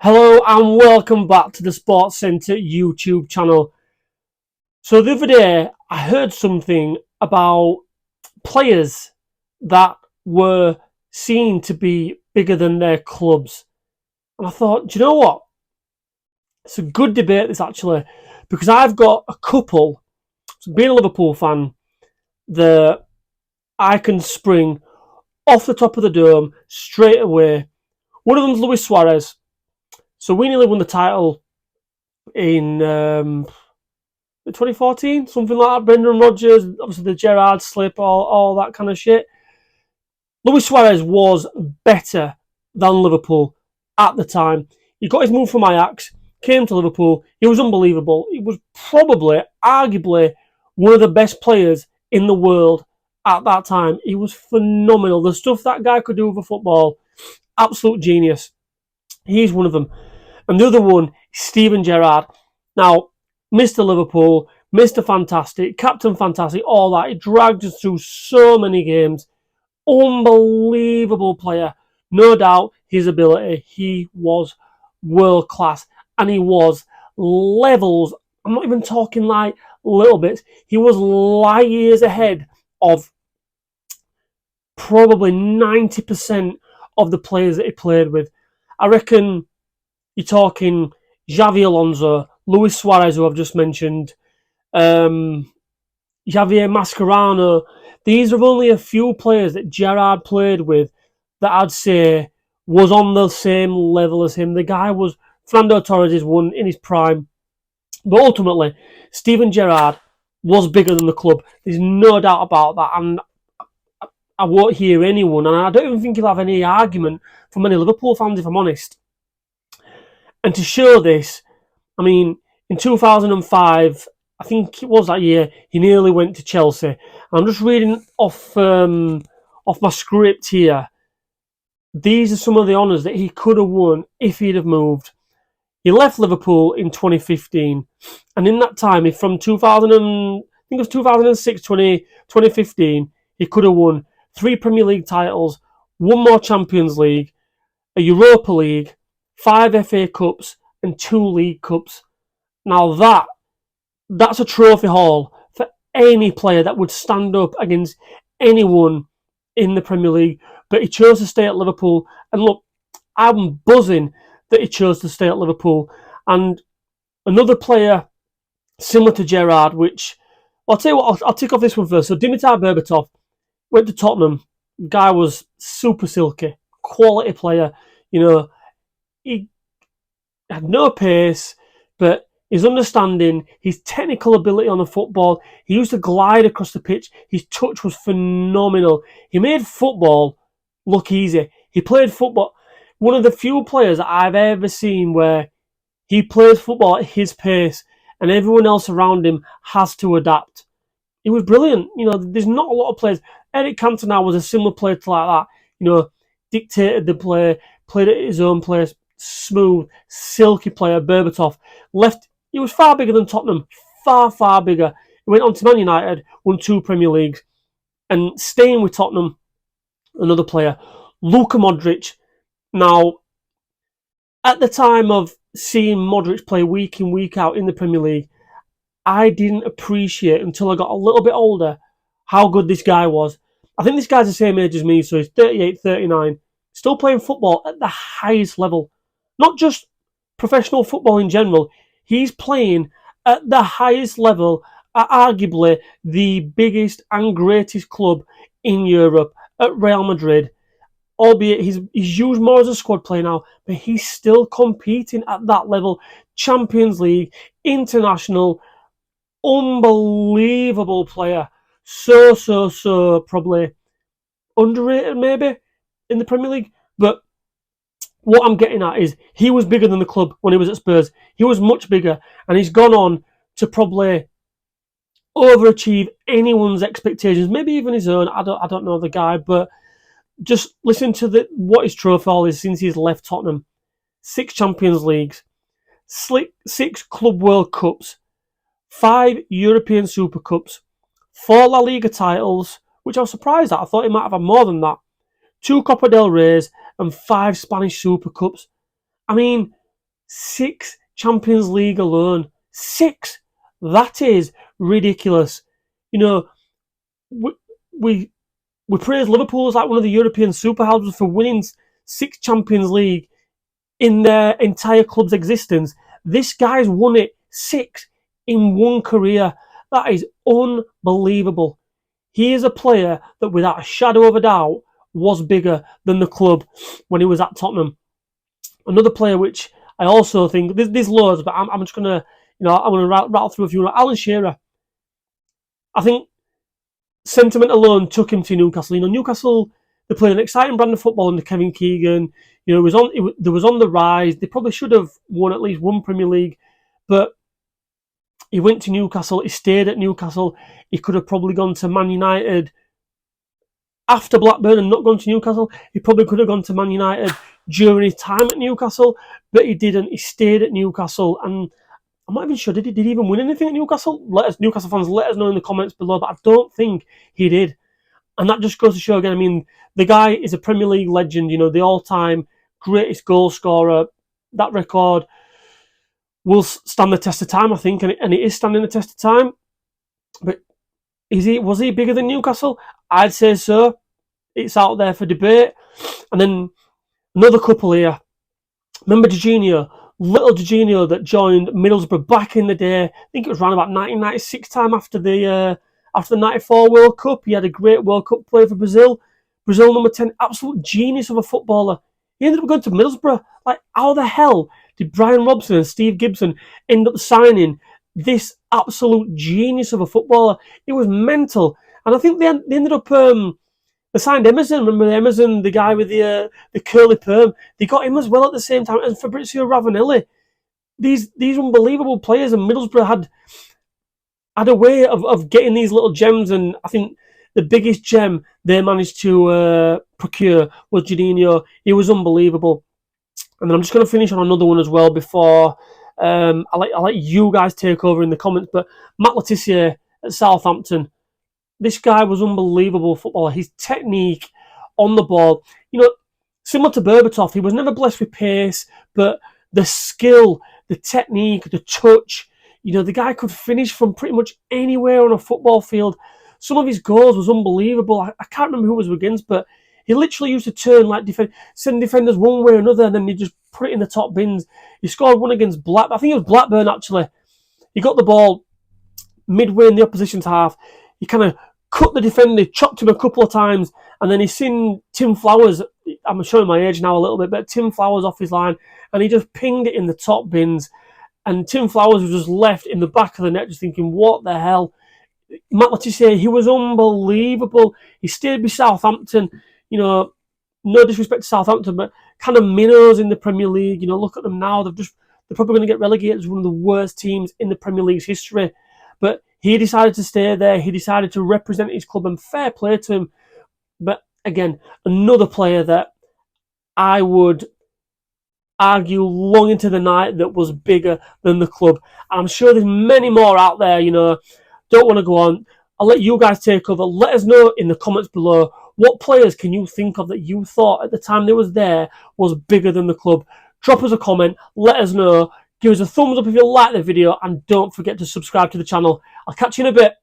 Hello and welcome back to the Sports Centre YouTube channel. So the other day I heard something about players that were seen to be bigger than their clubs. And I thought, do you know what? It's a good debate this actually, because I've got a couple, so being a Liverpool fan, that I can spring off the top of the dome straight away. One of them's Luis Suarez. So we nearly won the title in 2014, something like that. Brendan Rodgers, obviously the Gerrard slip, all that kind of shit. Luis Suarez was better than Liverpool at the time. He got his move from Ajax, came to Liverpool. He was unbelievable. He was probably, arguably, one of the best players in the world at that time. He was phenomenal. The stuff that guy could do with a football, absolute genius. He's one of them. And the other one, Steven Gerrard. Now, Mr. Liverpool, Mr. Fantastic, Captain Fantastic, all that. He dragged us through so many games. Unbelievable player. No doubt his ability. He was world class. And he was levels. I'm not even talking like little bits. He was light years ahead of probably 90% of the players that he played with. I reckon you're talking Xavi Alonso, Luis Suarez, who I've just mentioned, Javier Mascherano. These are only a few players that Gerrard played with that I'd say was on the same level as him. The guy was, Fernando Torres is one in his prime. But ultimately, Steven Gerrard was bigger than the club. There's no doubt about that. And I won't hear anyone, and I don't even think you'll have any argument from any Liverpool fans, if I'm honest. And to show this, I mean, in 2005, I think it was that year, he nearly went to Chelsea. I'm just reading off my script here. These are some of the honours that he could have won if he'd have moved. He left Liverpool in 2015, and in that time, from 2000, I think it was 2006, 2015, he could have won 3 Premier League titles, 1 more Champions League, a Europa League, 5 FA Cups, and 2 League Cups. Now that's a trophy haul for any player that would stand up against anyone in the Premier League. But he chose to stay at Liverpool. And look, I'm buzzing that he chose to stay at Liverpool. And another player similar to Gerrard, which, I'll tell you what, I'll tick off this one first. So Dimitar Berbatov went to Tottenham. Guy was super silky, quality player. You know, he had no pace, but his understanding, his technical ability on the football, he used to glide across the pitch. His touch was phenomenal. He made football look easy. He played football. One of the few players that I've ever seen where he plays football at his pace and everyone else around him has to adapt. He was brilliant. You know, there's not a lot of players. Eric Cantona was a similar player to like that. You know, dictated the play, played at his own pace, smooth, silky player. Berbatov left. He was far bigger than Tottenham. Far, far bigger. He went on to Man United, won 2 Premier Leagues. And staying with Tottenham, another player, Luka Modric. Now, at the time of seeing Modric play week in, week out in the Premier League, I didn't appreciate until I got a little bit older how good this guy was. I think this guy's the same age as me, so he's 38, 39. Still playing football at the highest level. Not just professional football in general. He's playing at the highest level at arguably the biggest and greatest club in Europe, at Real Madrid. Albeit he's used more as a squad player now, but he's still competing at that level. Champions League, international, unbelievable player. So probably underrated maybe in the Premier League. But what I'm getting at is he was bigger than the club when he was at Spurs. He was much bigger, and he's gone on to probably overachieve anyone's expectations, maybe even his own. I don't know the guy, but just listen to what his trophy haul is since he's left Tottenham. 6 Champions Leagues, 6 Club World Cups, 5 European Super Cups, 4 La Liga titles, which I was surprised at. I thought he might have had more than that. 2 Copa del Reys and 5 Spanish Super Cups. I mean, 6 Champions League alone. 6. That is ridiculous. You know, we praise Liverpool as like one of the European superhouses for winning 6 Champions League in their entire club's existence. This guy's won it 6 in one career. That is unbelievable. He is a player that, without a shadow of a doubt, was bigger than the club when he was at Tottenham. Another player which I also think, there's loads, but I'm just gonna, I'm gonna rattle through a few. Alan Shearer. I think sentiment alone took him to Newcastle. Newcastle, they played an exciting brand of football under Kevin Keegan. It was on the rise. They probably should have won at least one Premier League, but he went to Newcastle. He stayed at Newcastle. He could have probably gone to Man United after Blackburn and not gone to Newcastle. He probably could have gone to Man United during his time at Newcastle, but he didn't. He stayed at Newcastle, and I'm not even sure, did he even win anything at Newcastle? Newcastle fans, let us know in the comments below, but I don't think he did. And that just goes to show again, I mean, the guy is a Premier League legend, the all-time greatest goal scorer. That record will stand the test of time, I think, and it is standing the test of time. But was he bigger than Newcastle? I'd say so. It's out there for debate. And then another couple here. Remember Jorginho? Little Jorginho that joined Middlesbrough back in the day. I think it was around about 1996 time after the 94 World Cup. He had a great World Cup play for Brazil. Brazil number 10, absolute genius of a footballer. He ended up going to Middlesbrough. Like, how the hell did Brian Robson and Steve Gibson end up signing this absolute genius of a footballer? It was mental. And I think they ended up... They signed Emerson. Remember Emerson, the guy with the curly perm? They got him as well at the same time. And Fabrizio Ravanelli. These unbelievable players, and Middlesbrough had a way of getting these little gems. And I think the biggest gem they managed to procure was Jorginho. He was unbelievable. And then I'm just going to finish on another one as well before I'll let you guys take over in the comments. But Matt Le Tissier at Southampton. This guy was unbelievable footballer. His technique on the ball, similar to Berbatov, he was never blessed with pace, but the skill, the technique, the touch, the guy could finish from pretty much anywhere on a football field. Some of his goals was unbelievable. I can't remember who it was against, but he literally used to turn, send defenders one way or another, and then he just put it in the top bins. He scored one against Blackburn. I think it was Blackburn, actually. He got the ball midway in the opposition's half. He kind of cut the defender, chopped him a couple of times, and then he's seen Tim Flowers, I'm showing my age now a little bit, but Tim Flowers off his line, and he just pinged it in the top bins, and Tim Flowers was just left in the back of the net just thinking, what the hell? Matt Le Tissier, he was unbelievable. He stayed with Southampton, no disrespect to Southampton, but kind of minnows in the Premier League. Look at them now. They're probably going to get relegated as one of the worst teams in the Premier League's history. But he decided to stay there. He decided to represent his club, and fair play to him. But again, another player that I would argue long into the night that was bigger than the club. And I'm sure there's many more out there, Don't want to go on. I'll let you guys take over. Let us know in the comments below, what players can you think of that you thought at the time they was there was bigger than the club? Drop us a comment. Let us know. Give us a thumbs up if you like the video, and don't forget to subscribe to the channel. I'll catch you in a bit.